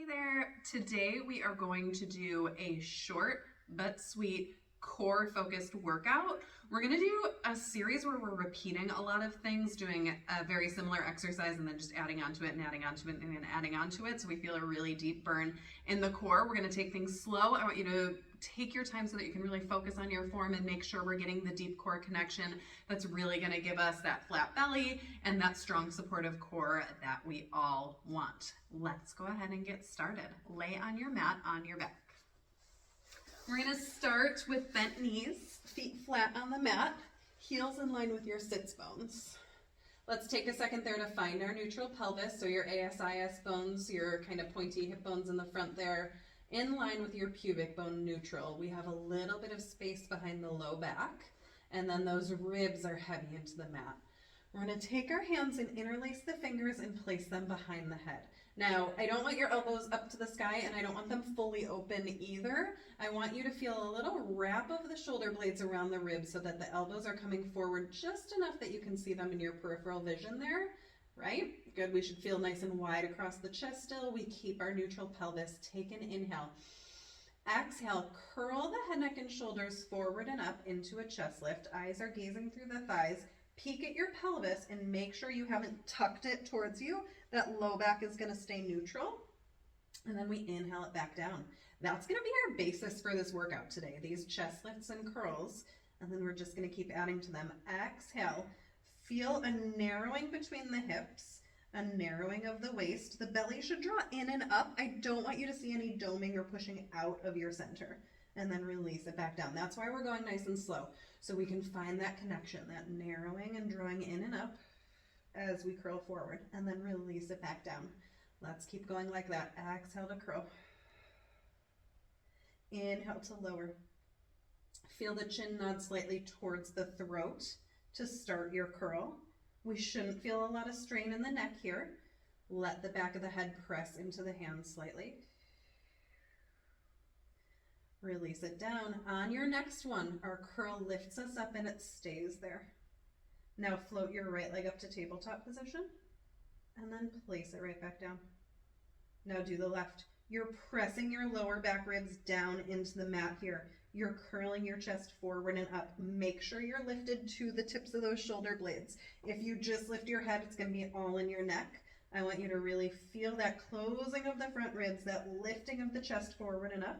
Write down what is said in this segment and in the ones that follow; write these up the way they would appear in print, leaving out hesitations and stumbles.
Hey there, today we are going to do a short but sweet core focused workout. We're gonna do a series where we're repeating a lot of things, doing a very similar exercise and then just adding onto it and adding onto it and then adding onto it, so we feel a really deep burn in the core. We're gonna take things slow. I want you to take your time so that you can really focus on your form and make sure we're getting the deep core connection that's really gonna give us that flat belly and that strong supportive core that we all want. Let's go ahead and get started. Lay on your mat on your back. We're gonna start with bent knees, feet flat on the mat, heels in line with your sits bones. Let's take a second there to find our neutral pelvis, so your ASIS bones, your kind of pointy hip bones in the front there, in line with your pubic bone neutral. We have a little bit of space behind the low back, and then those ribs are heavy into the mat. We're gonna take our hands and interlace the fingers and place them behind the head. Now, I don't want your elbows up to the sky and I don't want them fully open either. I want you to feel a little wrap of the shoulder blades around the ribs so that the elbows are coming forward just enough that you can see them in your peripheral vision there, right? Good, we should feel nice and wide across the chest still. We keep our neutral pelvis. Take an inhale. Exhale, curl the head, neck, and shoulders forward and up into a chest lift. Eyes are gazing through the thighs. Peek at your pelvis and make sure you haven't tucked it towards you. That low back is going to stay neutral. And then we inhale it back down. That's going to be our basis for this workout today, these chest lifts and curls. And then we're just going to keep adding to them. Exhale. Feel a narrowing between the hips, a narrowing of the waist. The belly should draw in and up. I don't want you to see any doming or pushing out of your center. And then release it back down. That's why we're going nice and slow, so we can find that connection, that narrowing and drawing in and up as we curl forward, and then release it back down. Let's keep going like that. Exhale to curl. Inhale to lower. Feel the chin nod slightly towards the throat to start your curl. We shouldn't feel a lot of strain in the neck here. Let the back of the head press into the hands slightly. Release it down. On your next one, our curl lifts us up and it stays there. Now float your right leg up to tabletop position and then place it right back down. Now do the left. You're pressing your lower back ribs down into the mat here. You're curling your chest forward and up. Make sure you're lifted to the tips of those shoulder blades. If you just lift your head, it's going to be all in your neck. I want you to really feel that closing of the front ribs, that lifting of the chest forward and up.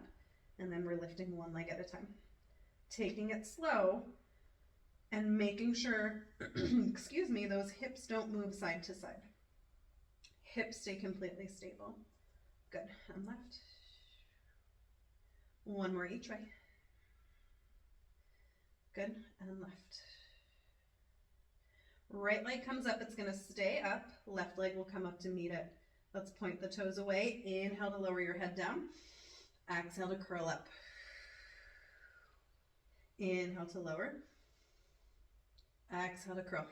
And then we're lifting one leg at a time. Taking it slow and making sure, excuse me, those hips don't move side to side. Hips stay completely stable. Good, and left. One more each way. Good, and left. Right leg comes up, it's gonna stay up. Left leg will come up to meet it. Let's point the toes away. Inhale to lower your head down. Exhale to curl up. Inhale to lower. Exhale to curl.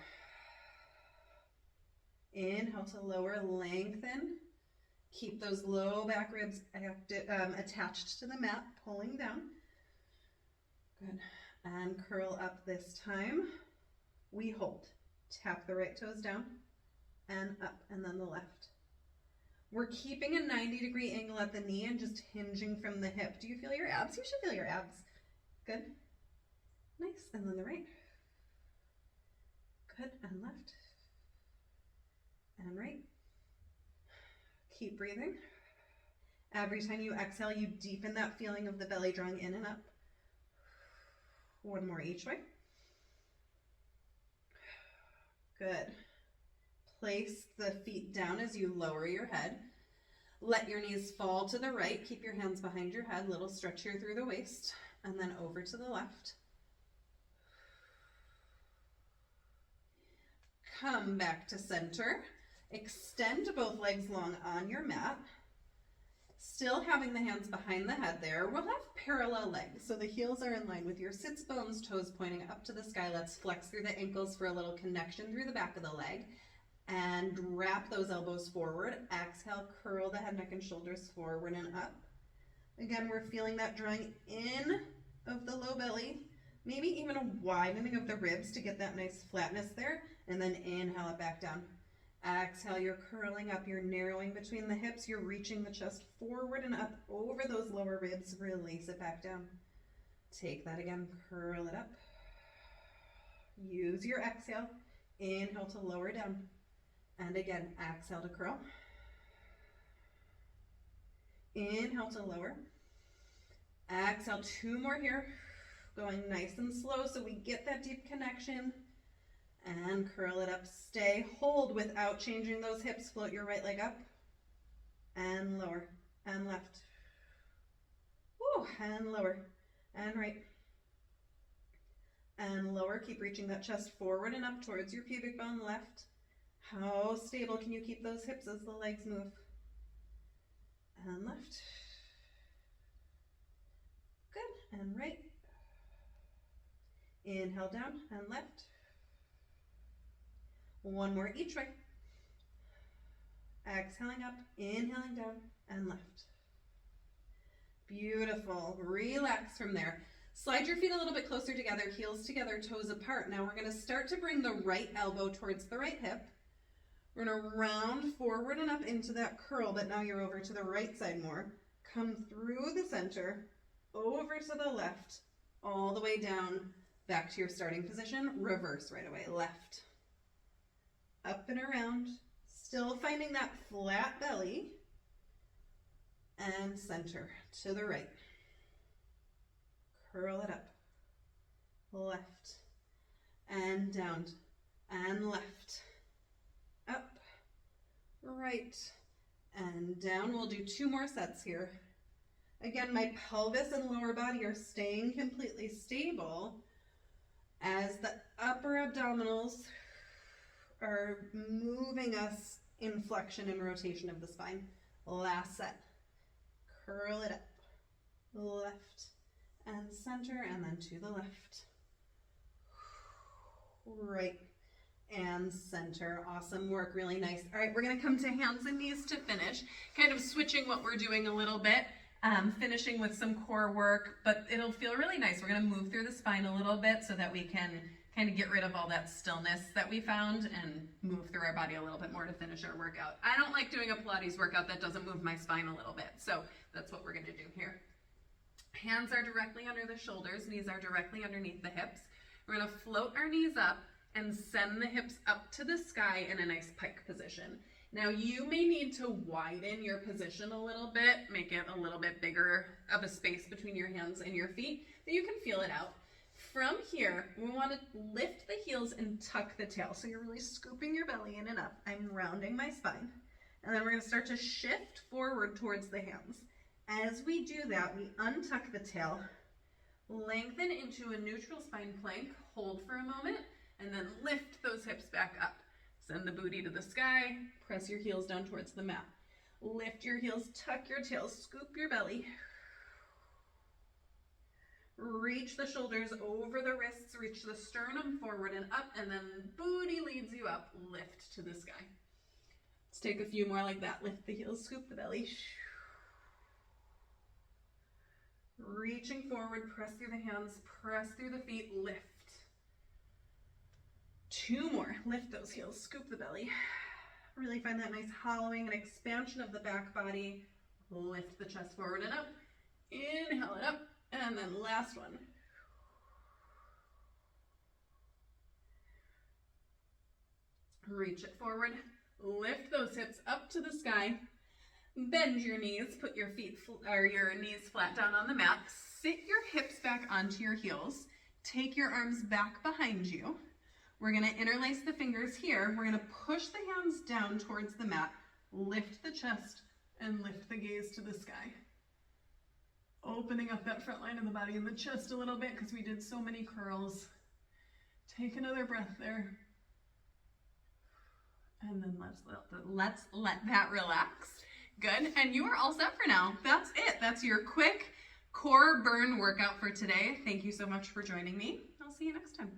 Inhale to lower, lengthen. Keep those low back ribs attached to the mat, pulling down. Good. And curl up this time. We hold. Tap the right toes down and up, and then the left. We're keeping a 90-degree angle at the knee and just hinging from the hip. Do you feel your abs? You should feel your abs. Good. Nice. And then the right. Good. And left. And right. Keep breathing. Every time you exhale, you deepen that feeling of the belly drawing in and up. One more each way. Good. Place the feet down as you lower your head. Let your knees fall to the right. Keep your hands behind your head. Little stretch here through the waist. And then over to the left. Come back to center. Extend both legs long on your mat. Still having the hands behind the head there. We'll have parallel legs, so the heels are in line with your sits bones, toes pointing up to the sky. Let's flex through the ankles for a little connection through the back of the leg. And wrap those elbows forward. Exhale, curl the head, neck, and shoulders forward and up. Again, we're feeling that drawing in of the low belly, maybe even a widening of the ribs to get that nice flatness there, and then inhale it back down. Exhale, you're curling up, you're narrowing between the hips, you're reaching the chest forward and up over those lower ribs. Release it back down. Take that again, curl it up. Use your exhale. Inhale to lower down. And again, exhale to curl. Inhale to lower. Exhale, 2 more here. Going nice and slow so we get that deep connection. And curl it up. Stay, hold without changing those hips. Float your right leg up. And lower. And left. Woo, and lower. And right. And lower. Keep reaching that chest forward and up towards your pubic bone. Left. How stable can you keep those hips as the legs move? And left. Good. And right. Inhale down and left. 1 more each way. Exhaling up, inhaling down and left. Beautiful. Relax from there. Slide your feet a little bit closer together, heels together, toes apart. Now we're going to start to bring the right elbow towards the right hip. We're going to round forward and up into that curl, but now you're over to the right side more. Come through the center, over to the left, all the way down, back to your starting position. Reverse right away, left. Up and around, still finding that flat belly. And center to the right. Curl it up, left, and down, and left, up, right, and down. We'll do 2 more sets here. Again, my pelvis and lower body are staying completely stable as the upper abdominals are moving us in flexion and rotation of the spine. Last set. Curl it up, left, and center, and then to the left, right, and center. Awesome work, really nice. All right, we're gonna come to hands and knees to finish, kind of switching what we're doing a little bit, finishing with some core work, but it'll feel really nice. We're gonna move through the spine a little bit so that we can kind of get rid of all that stillness that we found and move through our body a little bit more to finish our workout. I don't like doing a Pilates workout that doesn't move my spine a little bit, so that's what we're gonna do here. Hands are directly under the shoulders, knees are directly underneath the hips. We're gonna float our knees up and send the hips up to the sky in a nice pike position. Now you may need to widen your position a little bit, make it a little bit bigger of a space between your hands and your feet, but you can feel it out. From here, we want to lift the heels and tuck the tail. So you're really scooping your belly in and up. I'm rounding my spine. And then we're going to start to shift forward towards the hands. As we do that, we untuck the tail, lengthen into a neutral spine plank, hold for a moment, and then lift those hips back up. Send the booty to the sky, press your heels down towards the mat. Lift your heels, tuck your tail, scoop your belly. Reach the shoulders over the wrists, reach the sternum forward and up, and then booty leads you up, lift to the sky. Let's take a few more like that. Lift the heels, scoop the belly. Reaching forward, press through the hands, press through the feet, lift. 2 more. Lift those heels, scoop the belly. Really find that nice hollowing and expansion of the back body. Lift the chest forward and up. Inhale it up. And then last one. Reach it forward. Lift those hips up to the sky. Bend your knees. Put your feet or your knees flat down on the mat. Sit your hips back onto your heels. Take your arms back behind you. We're going to interlace the fingers here. We're going to push the hands down towards the mat. Lift the chest and lift the gaze to the sky. Opening up that front line of the body and the chest a little bit because we did so many curls. Take another breath there. And then let's let that relax. Good. And you are all set for now. That's it. That's your quick core burn workout for today. Thank you so much for joining me. I'll see you next time.